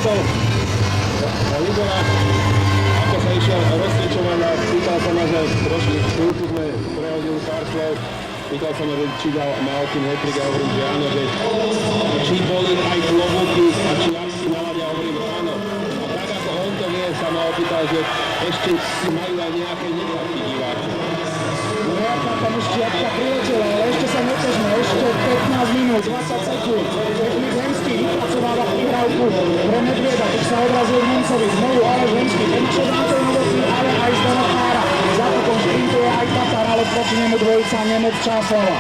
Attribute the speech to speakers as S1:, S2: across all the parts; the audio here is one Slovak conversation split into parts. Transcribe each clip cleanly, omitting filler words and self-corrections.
S1: napadol Libora, ako sa išiel rozsviečovať a pýtal sa ma, že trošku chvíľku sme prehodili pár slov. Pýtal sa ma, že či dal Malkin hat-trick a hovorím, že áno, že či boli aj klobúky a či aj si naladia, hovorím áno. A tak ako on to vie, sa ma opýtal, že ešte si majú aj nejaké nedávky diváky.
S2: No ja tam ešte Jabka priletela, ale ešte sa netežme, ešte 15 minút, 20 sekúnd. Technik Hemský vypracováva prihrávku pre Medvieda, keď sa odrazil Nemcovi, znovu ale Hemský, prenašel Dantej Novotný, ale aj Zdeněk Mára. Zátokom sprintuje aj Tatar, ale proti nemu dvojica Nemec Čáslava.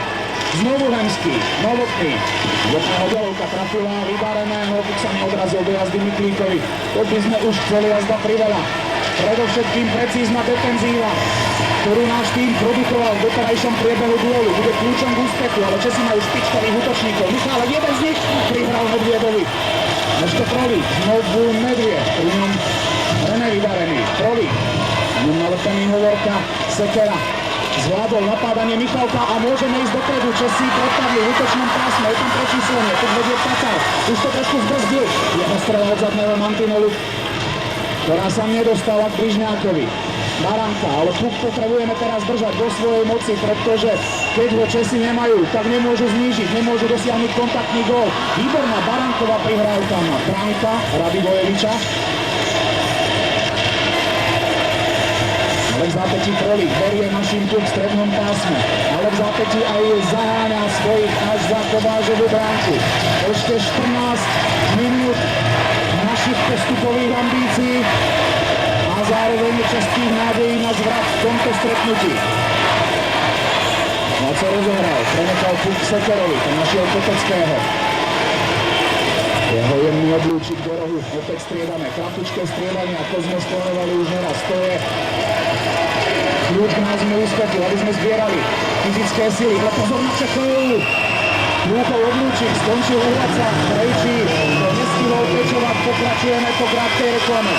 S2: Znovu Hemský, Novotný. Bočného delovka trafila vybareného, keď sa neodrazil do jazdy Miklíkovi. To by sme už chceli jazda priveľa. Predovšetkým precízna defenzíva, ktorú náš tým produkoval v doterajšom priebehu duelu. Bude kľúčom k úspechu, ale Česi majú špičkových útočníkov. Michálek, jeden z nich prihral Medviedovi. Ešte Prolík, znovu Medvied, pri ňom René vybarený. Prolík, ňom nalepený Hovorka, Sekera. Zvládol napádanie Michalka a môžeme ísť dopredu. Česi prepadli v útočnom pásme, je tam prečíslenie, tu vedie Tatar. Už to trošku zbrzdil. Jedna strela od zadného mantinelu, ktorá sa nedostala k Bližňákovi. Baranka, ale puk potrebujeme teraz držať do svojej moci, pretože keď ho Česi nemajú, tak nemôžu znížiť, nemôžu dosiahnuť kontaktný gól. Výborná Baranková prihrávka na Franka Radivojeviča. Ale v zápätí Prolík berie našim tu v strednom pásme. Ale v zápätí aj zaháňa svojich až za Kovážovú bránku. Ešte 14 minút našich postupových ambícií a zároveň českých nádejí na zvrat v tomto stretnutí. Laco rozohral, prenechal puk Sekerovi, ten našiel Koteckého. Jeho jemný oblúčik do rohu, opäť striedame, chlapičké striedanie, ako sme sklonovali už neraz. To je kľúč k nášmu úspechu, aby sme zbierali fyzické sily. Ale pozor na Čechov! Lúkov oblúčik, skončil Uhraca, Krejčí, to nestihol pečovať, pokračujeme po krátkej reklame.